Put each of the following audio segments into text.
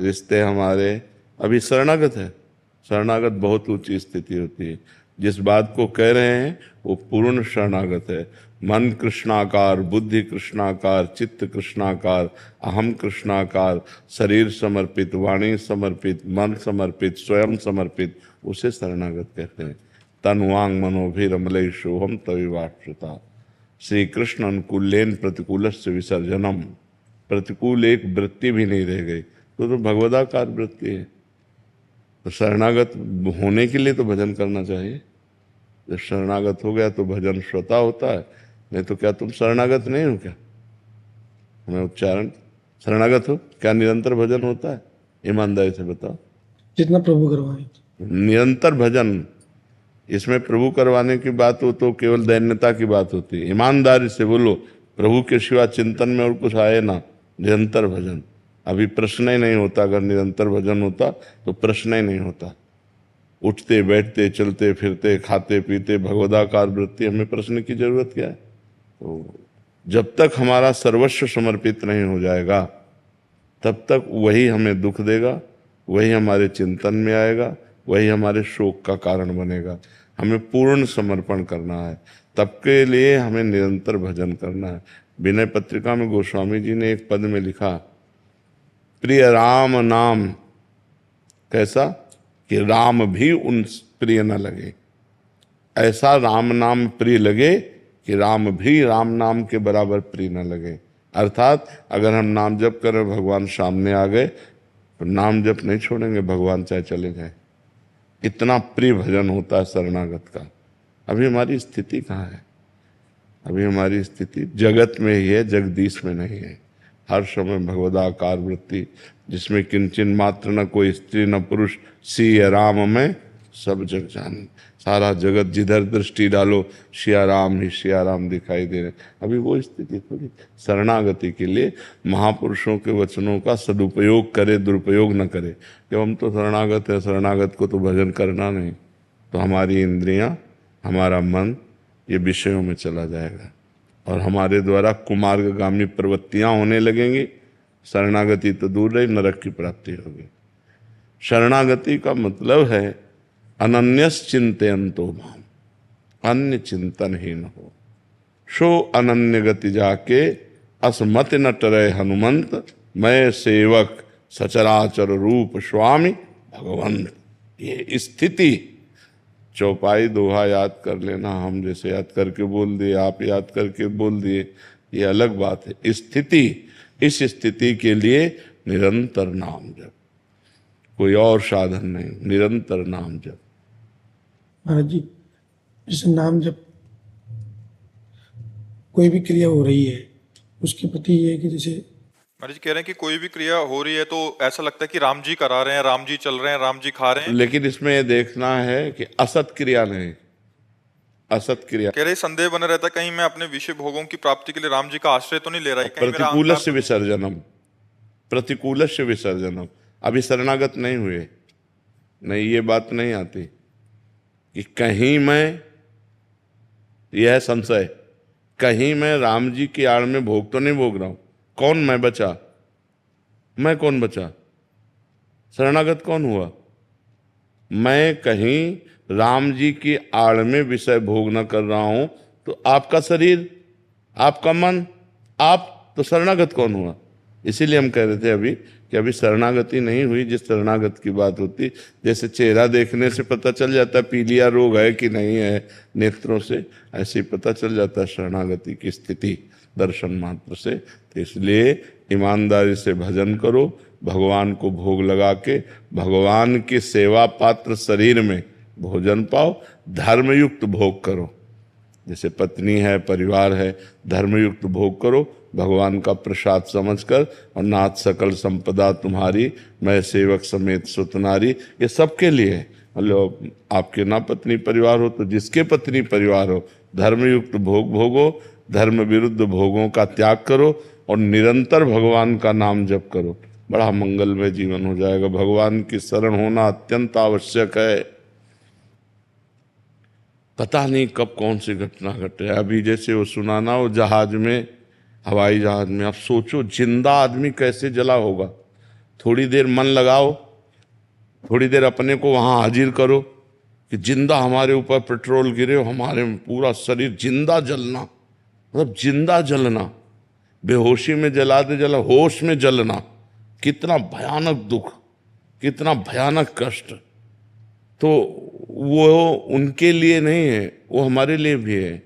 रिश्ते हमारे अभी शरणागत है। शरणागत बहुत ऊंची स्थिति होती है। जिस बात को कह रहे हैं वो पूर्ण शरणागत है। मन कृष्णाकार, बुद्धि कृष्णाकार, चित्त कृष्णाकार, अहम कृष्णाकार, शरीर समर्पित, वाणी समर्पित, मन समर्पित, स्वयं समर्पित, उसे शरणागत कहते हैं। तन वांग मनोभिरमलय शोभम तविवाश्रिता। श्री कृष्ण अनुकूलेन प्रतिकूलस्य विसर्जनम। प्रतिकूल एक वृत्ति भी नहीं रह गई तो भगवदाकार वृत्ति है। तो शरणागत होने के लिए तो भजन करना चाहिए। जब शरणागत हो गया तो भजन श्रोता होता है, नहीं तो क्या तुम शरणागत नहीं हो क्या? हमें उच्चारण शरणागत हो क्या? निरंतर भजन होता है? ईमानदारी से बताओ। जितना प्रभु करवाए। निरंतर भजन, इसमें प्रभु करवाने की बात हो तो केवल दैन्यता की बात होती है। ईमानदारी से बोलो, प्रभु के सिवा चिंतन में और कुछ आए ना, निरंतर भजन। अभी प्रश्न ही नहीं होता। अगर निरंतर भजन होता तो प्रश्न ही नहीं होता। उठते बैठते चलते फिरते खाते पीते भगवदाकार वृत्ति, हमें प्रश्न की जरूरत क्या है? तो जब तक हमारा सर्वस्व समर्पित नहीं हो जाएगा तब तक वही हमें दुख देगा, वही हमारे चिंतन में आएगा, वही हमारे शोक का कारण बनेगा। हमें पूर्ण समर्पण करना है, तब के लिए हमें निरंतर भजन करना है। विनय पत्रिका में गोस्वामी जी ने एक पद में लिखा, प्रिय राम नाम कैसा कि राम भी उन प्रिय न लगे। ऐसा राम नाम प्रिय लगे कि राम भी राम नाम के बराबर प्रिय न लगे। अर्थात अगर हम नाम जप करें, भगवान सामने आ गए तो नाम जप नहीं छोड़ेंगे, भगवान चाहे चले जाए। इतना प्रिय भजन होता है शरणागत का। अभी हमारी स्थिति कहाँ है? अभी हमारी स्थिति जगत में ही है, जगदीश में नहीं है। हर समय भगवदाकार वृत्ति, जिसमें किंचन मात्र न कोई स्त्री न पुरुष, सिया राम में सब जग जान। सारा जगत जिधर दृष्टि डालो सिया राम ही सिया राम दिखाई दे रहे। अभी वो स्थिति थोड़ी। शरणागति के लिए महापुरुषों के वचनों का सदुपयोग करे, दुरुपयोग न करे। जब हम तो शरणागत है, शरणागत को तो भजन करना नहीं, तो हमारी इंद्रियां, हमारा मन ये विषयों में चला जाएगा और हमारे द्वारा कुमार्गगामी प्रवृत्तियां होने लगेंगी। शरणागति तो दूर रही, नरक की प्राप्ति होगी। शरणागति का मतलब है अनन्यस चिंतयन्तो माम, अन्य चिंतन ही न हो। शो अनन्य गति जाके असमति न टरे हनुमंत, मैं सेवक सचराचर रूप स्वामी भगवंत। ये स्थिति चौपाई दोहा याद कर लेना। हम जैसे याद करके बोल दिए, आप याद करके बोल दिए, ये अलग बात है। स्थिति, इस स्थिति के लिए निरंतर नाम जप, कोई और साधन नहीं, निरंतर नाम जप। महाराज जी, जैसे नाम जब कोई भी क्रिया हो रही है उसके प्रति ये है कि जैसे महाराज कह रहे हैं कि कोई भी क्रिया हो रही है तो ऐसा लगता है कि राम जी करा रहे हैं, राम जी चल रहे हैं, राम जी खा रहे हैं। लेकिन इसमें ये देखना है कि असत क्रिया नहीं, असत क्रिया। कह रहे संदेह बना रहता है कहीं मैं अपने विषय भोगों की प्राप्ति के लिए राम जी का आश्रय तो नहीं ले रहा है, कहीं मेरा प्रतिकूल अहंकार से विसर्जनम, प्रतिकूल से विसर्जनम। अभी शरणागत नहीं हुए, नहीं ये बात नहीं आती कि कहीं मैं, यह संशय, कहीं मैं राम जी की आड़ में भोग तो नहीं भोग रहा हूं। कौन मैं बचा? मैं कौन बचा? शरणागत कौन हुआ? मैं कहीं राम जी की आड़ में विषय भोग न कर रहा हूं तो आपका शरीर, आपका मन, आप तो शरणागत कौन हुआ? इसीलिए हम कह रहे थे अभी कि अभी शरणागति नहीं हुई। जिस शरणागत की बात होती, जैसे चेहरा देखने से पता चल जाता है पीलिया रोग है कि नहीं है नेत्रों से, ऐसे ही पता चल जाता है शरणागति की स्थिति दर्शन मात्र से। तो इसलिए ईमानदारी से भजन करो, भगवान को भोग लगा के भगवान की सेवा पात्र शरीर में भोजन पाओ, धर्मयुक्त भोग करो। जैसे पत्नी है, परिवार है, धर्मयुक्त भोग करो भगवान का प्रसाद समझकर। और नाथ सकल संपदा तुम्हारी, मैं सेवक समेत सुतनारी, ये सबके लिए है। मतलब आपके ना पत्नी परिवार हो तो जिसके पत्नी परिवार हो, धर्मयुक्त भोग भोगो, धर्म विरुद्ध भोगों का त्याग करो और निरंतर भगवान का नाम जप करो। बड़ा मंगलमय जीवन हो जाएगा। भगवान की शरण होना अत्यंत आवश्यक है। पता नहीं कब कौन सी घटना घटे। अभी जैसे वो सुनाना हो जहाज में, हवाई जहाज में, आप सोचो जिंदा आदमी कैसे जला होगा। थोड़ी देर मन लगाओ, थोड़ी देर अपने को वहां हाजिर करो कि जिंदा हमारे ऊपर पेट्रोल गिरे, हमारे में पूरा शरीर जिंदा जलना, मतलब जिंदा जलना, बेहोशी में जलाते जला होश में जलना, कितना भयानक दुख, कितना भयानक कष्ट। तो वो उनके लिए नहीं है, वो हमारे लिए भी है।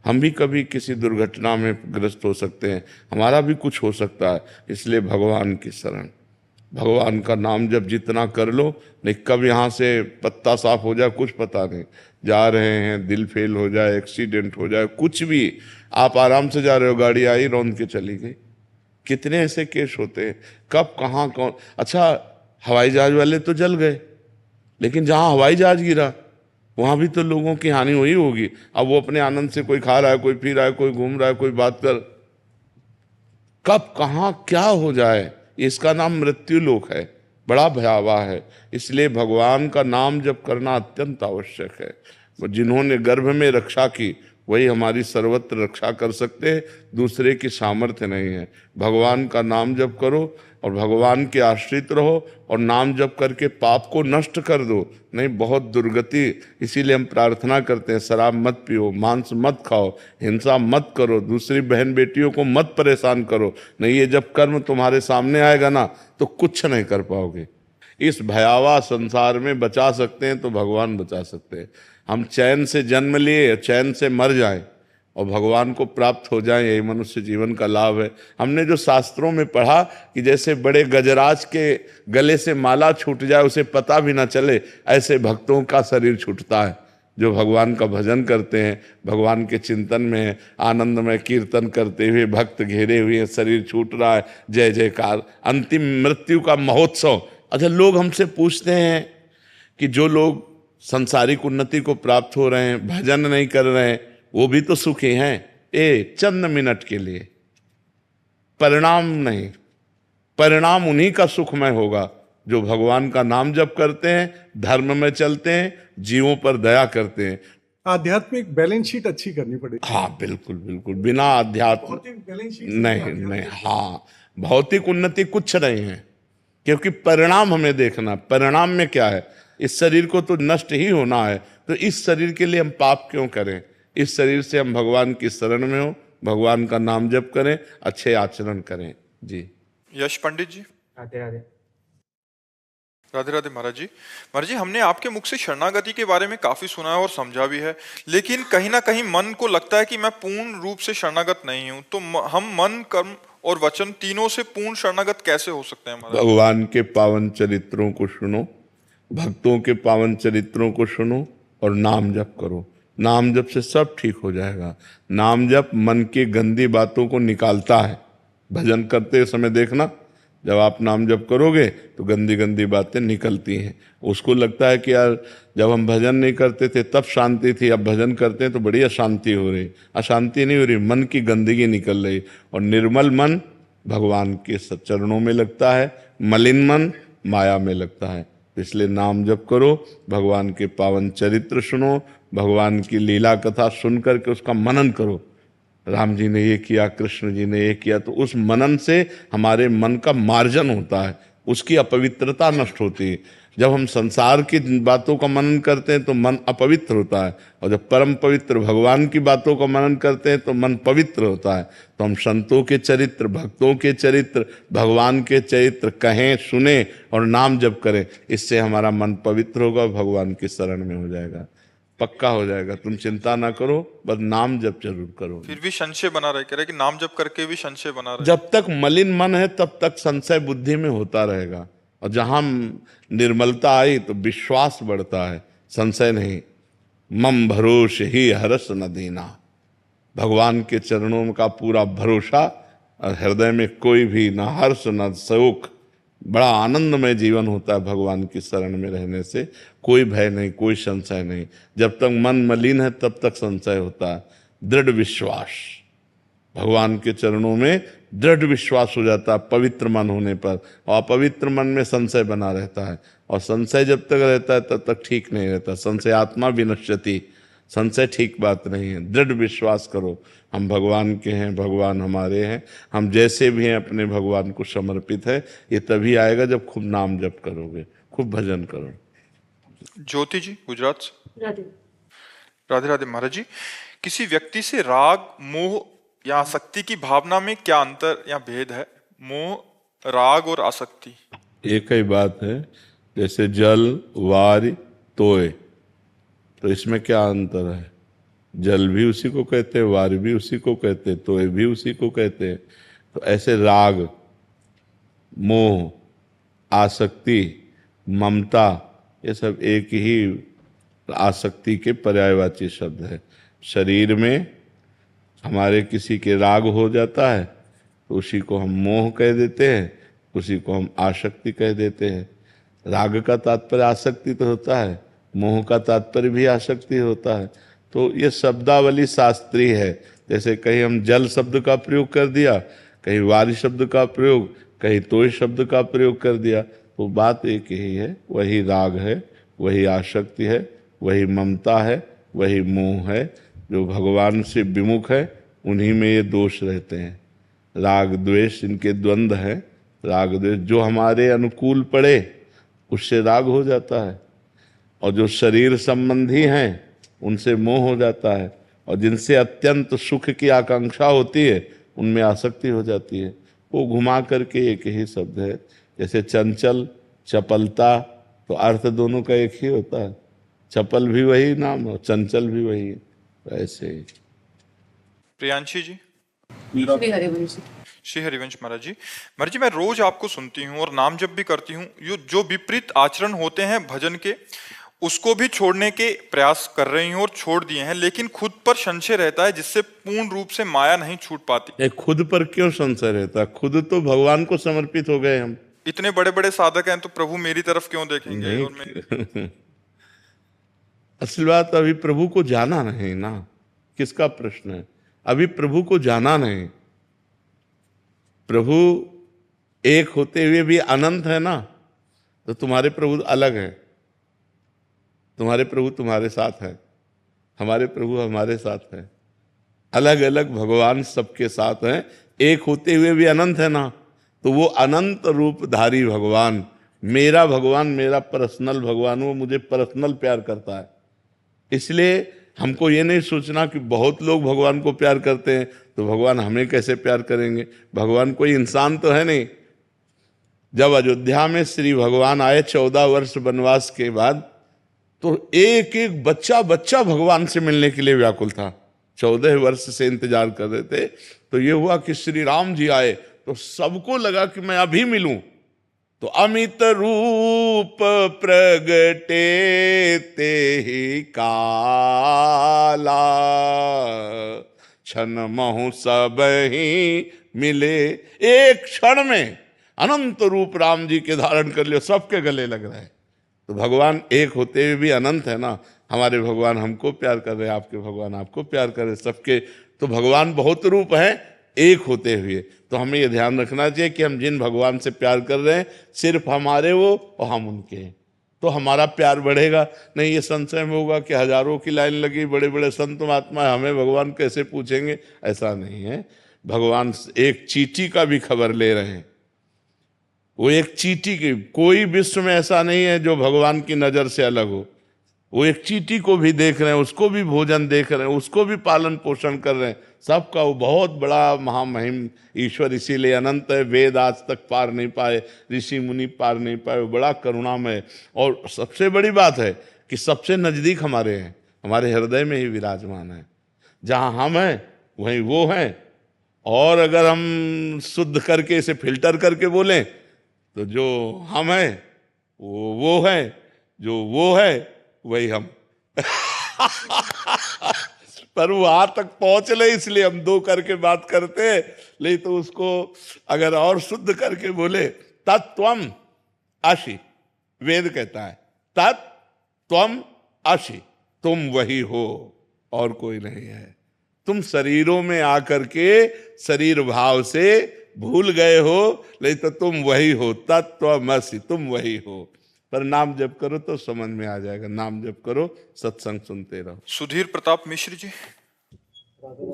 हम भी कभी किसी दुर्घटना में ग्रस्त हो सकते हैं, हमारा भी कुछ हो सकता है। इसलिए भगवान की शरण, भगवान का नाम जब जितना कर लो, नहीं कब यहाँ से पत्ता साफ हो जाए कुछ पता नहीं। जा रहे हैं, दिल फेल हो जाए, एक्सीडेंट हो जाए, कुछ भी, आप आराम से जा रहे हो, गाड़ी आई रौंद के चली गई। कितने ऐसे केस होते हैं, कब कहाँ कौन। अच्छा, हवाई जहाज वाले तो जल गए, लेकिन जहाँ हवाई जहाज गिरा वहां भी तो लोगों की हानि हुई होगी। अब वो अपने आनंद से कोई खा रहा है, कोई पी रहा है, कोई घूम रहा है, कोई बात कर, कब कहाँ क्या हो जाए, इसका नाम मृत्यु लोक है, बड़ा भयावह है। इसलिए भगवान का नाम जप करना अत्यंत आवश्यक है। वो जिन्होंने गर्भ में रक्षा की वही हमारी सर्वत्र रक्षा कर सकते हैं, दूसरे की सामर्थ्य नहीं है। भगवान का नाम जप करो और भगवान के आश्रित रहो और नाम जप करके पाप को नष्ट कर दो, नहीं बहुत दुर्गति। इसीलिए हम प्रार्थना करते हैं, शराब मत पियो, मांस मत खाओ, हिंसा मत करो, दूसरी बहन बेटियों को मत परेशान करो। नहीं, ये जब कर्म तुम्हारे सामने आएगा ना तो कुछ नहीं कर पाओगे। इस भयावह संसार में बचा सकते हैं तो भगवान बचा सकते हैं। हम चैन से जन्म लिए, चैन से मर जाएं और भगवान को प्राप्त हो जाएं, यही मनुष्य जीवन का लाभ है। हमने जो शास्त्रों में पढ़ा कि जैसे बड़े गजराज के गले से माला छूट जाए, उसे पता भी ना चले, ऐसे भक्तों का शरीर छूटता है जो भगवान का भजन करते हैं, भगवान के चिंतन में आनंदमय कीर्तन करते हुए भक्त घेरे हुए, शरीर छूट रहा है, जय जयकार, अंतिम मृत्यु का महोत्सव। अच्छा, लोग हमसे पूछते हैं कि जो लोग सांसारिक उन्नति को प्राप्त हो रहे हैं, भजन नहीं कर रहे हैं, वो भी तो सुखी हैं। चंद मिनट के लिए, परिणाम नहीं, परिणाम उन्हीं का सुखमय होगा जो भगवान का नाम जप करते हैं, धर्म में चलते हैं, जीवों पर दया करते हैं। आध्यात्मिक बैलेंस शीट अच्छी करनी पड़ेगी। हाँ बिल्कुल बिल्कुल, बिना अध्यात्म बैलेंस शीट नहीं नहीं, हाँ भौतिक उन्नति कुछ नहीं है, क्योंकि परिणाम हमें देखना। परिणाम में क्या है, इस शरीर को तो नष्ट ही होना है, तो इस शरीर के लिए हम पाप क्यों करें। इस शरीर से हम भगवान की शरण में हो, भगवान का नाम जप करें, अच्छे आचरण करें। जी यश पंडित जी। राधे राधे। राधे राधे महाराज जी। महाराज जी, हमने आपके मुख से शरणागति के बारे में काफी सुना है और समझा भी है, लेकिन कहीं ना कहीं मन को लगता है कि मैं पूर्ण रूप से शरणागत नहीं हूं। तो हम मन, कर्म और वचन तीनों से पूर्ण शरणागत कैसे हो सकते हैं महाराज? भगवान के पावन चरित्रों को सुनो, भक्तों के पावन चरित्रों को सुनो और नाम जप करो। नाम जप से सब ठीक हो जाएगा। नाम जप मन की गंदी बातों को निकालता है। भजन करते समय देखना, जब आप नाम जप करोगे तो गंदी गंदी बातें निकलती हैं। उसको लगता है कि यार जब हम भजन नहीं करते थे तब शांति थी, अब भजन करते हैं तो बड़ी अशांति हो रही। अशांति नहीं हो रही, मन की गंदगी निकल रही। और निर्मल मन भगवान के चरणों में लगता है, मलिन मन माया में लगता है। इसलिए नाम जप करो, भगवान के पावन चरित्र सुनो, भगवान की लीला कथा सुन करके उसका मनन करो। राम जी ने ये किया, कृष्ण जी ने ये किया, तो उस मनन से हमारे मन का मार्जन होता है, उसकी अपवित्रता नष्ट होती है। जब हम संसार की बातों का मनन करते हैं तो मन अपवित्र होता है, और जब परम पवित्र भगवान की बातों का मनन करते हैं तो मन पवित्र होता है। तो हम संतों के चरित्र, भक्तों के चरित्र, भगवान के चरित्र कहें, सुने और नाम जप करें। इससे हमारा मन पवित्र होगा, भगवान की शरण में हो जाएगा, पक्का हो जाएगा। तुम चिंता ना करो, बस नाम जप जरूर करो। फिर भी संशय बना रहे, कह रहे कि नाम जप करके भी संशय बना रहे। जब तक मलिन मन है तब तक संशय बुद्धि में होता रहेगा, और जहां निर्मलता आई तो विश्वास बढ़ता है, संशय नहीं। मम भरोसे ही हरस न दीना, भगवान के चरणों का पूरा भरोसा, और हृदय में कोई भी न हर्ष न शोक, बड़ा आनंदमय जीवन होता है भगवान की शरण में रहने से। कोई भय नहीं, कोई संशय नहीं। जब तक मन मलिन है तब तक संशय होता है। दृढ़ विश्वास, भगवान के चरणों में दृढ़ विश्वास हो जाता है पवित्र मन होने पर, और अपवित्र मन में संशय बना रहता है। और संशय जब तक रहता है तब तक ठीक नहीं रहता। संशय आत्मा विनश्यति, संशय ठीक बात नहीं है। दृढ़ विश्वास करो, हम भगवान के हैं, भगवान हमारे हैं, हम जैसे भी हैं अपने भगवान को समर्पित है। ये तभी आएगा जब खूब नाम जप करोगे, खूब भजन करो। ज्योति जी गुजरात से। राधे। राधे राधे महाराज जी, किसी व्यक्ति से राग, मोह या आसक्ति की भावना में क्या अंतर या भेद है? मोह, राग और आसक्ति एक ही बात है। जैसे जल, वारि, तोय, तो इसमें क्या अंतर है? जल भी उसी को कहते हैं, वारि भी उसी को कहते हैं, तोय भी उसी को कहते हैं। तो ऐसे राग, मोह, आसक्ति, ममता, ये सब एक ही आसक्ति के पर्यायवाची शब्द है। शरीर में हमारे किसी के राग हो जाता है तो उसी को हम मोह कह देते हैं, उसी को हम आसक्ति कह देते हैं। राग का तात्पर्य आसक्ति तो होता है, मोह का तात्पर्य भी आसक्ति होता है। तो ये शब्दावली शास्त्रीय है। जैसे कहीं हम जल शब्द का प्रयोग कर दिया, कहीं वारि शब्द का प्रयोग, कहीं तोय शब्द का प्रयोग कर दिया, तो बात एक ही है। वही राग है, वही आसक्ति है, वही ममता है, वही मोह है। जो भगवान से विमुख है उन्हीं में ये दोष रहते हैं। राग द्वेष इनके द्वंद्व है। राग द्वेष जो हमारे अनुकूल पड़े उससे राग हो जाता है, और जो शरीर संबंधी हैं उनसे मोह हो जाता है, और जिनसे अत्यंत सुख की आकांक्षा होती है उनमें आसक्ति हो जाती है। वो घुमा करके एक ही शब्द है। जैसे चंचल, चपलता, तो अर्थ दोनों का एक ही होता है। चपल भी वही नाम और चंचल भी वही है। ऐसे ही। प्रियांशी जी। श्री हरिवंश। श्री हरिवंश महाराज जी, मैं रोज आपको सुनती हूँ और नाम जप भी करती हूँ। जो विपरीत आचरण होते हैं भजन के, उसको भी छोड़ने के प्रयास कर रही हूँ और छोड़ दिए हैं, लेकिन खुद पर संशय रहता है जिससे पूर्ण रूप से माया नहीं छूट पाती। खुद पर क्यों संशय रहता? खुद तो भगवान को समर्पित हो गए हम। इतने बड़े बड़े साधक हैं तो प्रभु मेरी तरफ क्यों देखेंगे? और मैं असल बात अभी प्रभु को जाना नहीं ना। किसका प्रश्न है? अभी प्रभु को जाना नहीं। प्रभु एक होते हुए भी अनंत है ना, तो तुम्हारे प्रभु अलग है। तुम्हारे प्रभु तुम्हारे साथ है, हमारे प्रभु हमारे साथ है। अलग अलग भगवान सबके साथ हैं। एक होते हुए भी अनंत है ना, तो वो अनंत रूपधारी भगवान, मेरा भगवान, मेरा पर्सनल भगवान, वो मुझे पर्सनल प्यार करता है। इसलिए हमको ये नहीं सोचना कि बहुत लोग भगवान को प्यार करते हैं तो भगवान हमें कैसे प्यार करेंगे। भगवान कोई इंसान तो है नहीं। जब अयोध्या में श्री भगवान आए 14 वर्ष वनवास के बाद, तो एक एक बच्चा बच्चा भगवान से मिलने के लिए व्याकुल था। 14 वर्ष से इंतजार कर रहे थे। तो ये हुआ कि श्री राम जी आए तो सबको लगा कि मैं अभी मिलूं। तो अमित रूप प्रगटे ते ही काला, क्षण महु सब ही मिले। एक क्षण में अनंत रूप राम जी के धारण कर लियो, सबके गले लग रहे हैं। तो भगवान एक होते हुए भी अनंत है ना। हमारे भगवान हमको प्यार कर रहे हैं, आपके भगवान आपको प्यार कर रहे, सबके। तो भगवान बहुत रूप हैं एक होते हुए। तो हमें ये ध्यान रखना चाहिए कि हम जिन भगवान से प्यार कर रहे हैं सिर्फ हमारे वो और हम उनके हैं, तो हमारा प्यार बढ़ेगा। नहीं ये संशय में होगा कि हजारों की लाइन लगी, बड़े बड़े संत महात्मा, हमें भगवान कैसे पूछेंगे? ऐसा नहीं है। भगवान एक चींटी का भी खबर ले रहे हैं। वो एक चींटी की, कोई विश्व में ऐसा नहीं है जो भगवान की नजर से अलग हो। वो एक चींटी को भी देख रहे हैं, उसको भी भोजन देख रहे हैं, उसको भी पालन पोषण कर रहे हैं। सबका वो बहुत बड़ा महामहिम ईश्वर, इसीलिए अनंत है। वेद आज तक पार नहीं पाए, ऋषि मुनि पार नहीं पाए। वो बड़ा करुणामय। और सबसे बड़ी बात है कि सबसे नजदीक हमारे हैं, हमारे हृदय में ही विराजमान है। जहाँ हम हैं वहीं वो हैं। और अगर हम शुद्ध करके इसे फिल्टर करके बोलें तो जो हम हैं वो है, जो वो है वही हम। पर वो वहां तक पहुंच ले, इसलिए हम दो करके बात करते हैं। नहीं तो उसको अगर और शुद्ध करके बोले, तत्त्वम असि, वेद कहता है तत्त्वम असि, तुम वही हो और कोई नहीं है। तुम शरीरों में आकर के शरीर भाव से भूल गए हो, नहीं तो तुम वही हो। तत्त्वमसि, तुम वही हो। पर नाम जप करो तो समझ में आ जाएगा। नाम जप करो, सत्संग सुनते रहो। सुधीर प्रताप मिश्र जी।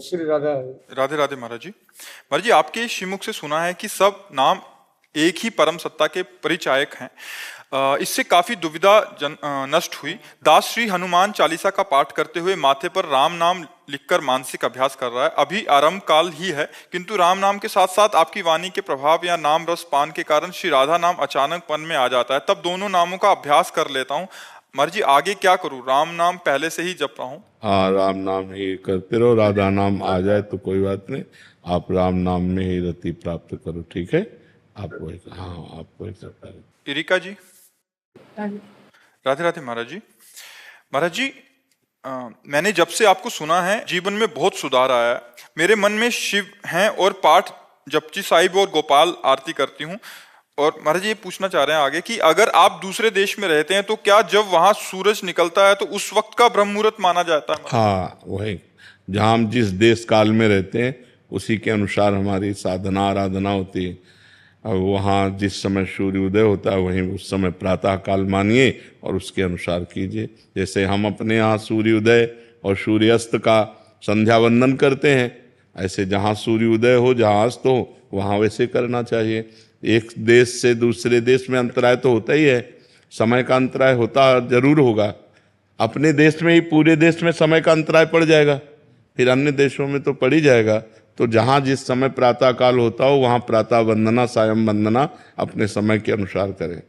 श्री राधा। राधे राधे महाराज जी। महाराज जी, आपके श्रीमुख से सुना है कि सब नाम एक ही परम सत्ता के परिचायक हैं। इससे काफी दुविधा नष्ट हुई। दास श्री हनुमान चालीसा का पाठ करते हुए माथे पर राम नाम लिखकर मानसिक अभ्यास कर रहा है। अभी आरंभ काल ही है, किंतु राम नाम के साथ साथ आपकी वाणी के प्रभाव या नाम रस पान के कारण श्री राधा नाम अचानक मन में आ जाता है। तब दोनों नामों का अभ्यास कर लेता हूँ। महाराज जी, आगे क्या करूँ? राम नाम पहले से ही जप रहा हूँ। हाँ, राम नाम ही करते रहो। राधा नाम आ जाए तो कोई बात नहीं, आप राम नाम में ही रति प्राप्त करो। ठीक है, आप वही, हाँ आप वही करते रहो। इरिका जी। राधे राधे महाराज जी। महाराज जी, मैंने जब से आपको सुना है जीवन में बहुत सुधार आया है। मेरे मन में शिव हैं और पाठ जपजी साहिब और गोपाल आरती करती हूँ। और महाराज जी, ये पूछना चाह रहे हैं आगे कि अगर आप दूसरे देश में रहते हैं तो क्या जब वहां सूरज निकलता है तो उस वक्त का ब्रह्म मुहूर्त माना जाता है? हाँ, वही, जहाँ हम जिस देश काल में रहते हैं उसी के अनुसार हमारी साधना आराधना होती है। अब वहाँ जिस समय सूर्य उदय होता है वहीं उस समय प्रातः काल मानिए और उसके अनुसार कीजिए। जैसे हम अपने यहाँ सूर्य उदय और सूर्य अस्त का संध्या वंदन करते हैं, ऐसे जहाँ सूर्य उदय हो जहाँ अस्त हो वहाँ वैसे करना चाहिए। एक देश से दूसरे देश में अंतराय तो होता ही है, समय का अंतराय होता जरूर होगा। अपने देश में ही पूरे देश में समय का अंतराय पड़ जाएगा, फिर अन्य देशों में तो पड़ ही जाएगा। तो जहाँ जिस समय प्रातः काल होता हो वहाँ प्रातः वंदना सायं वंदना अपने समय के अनुसार करें।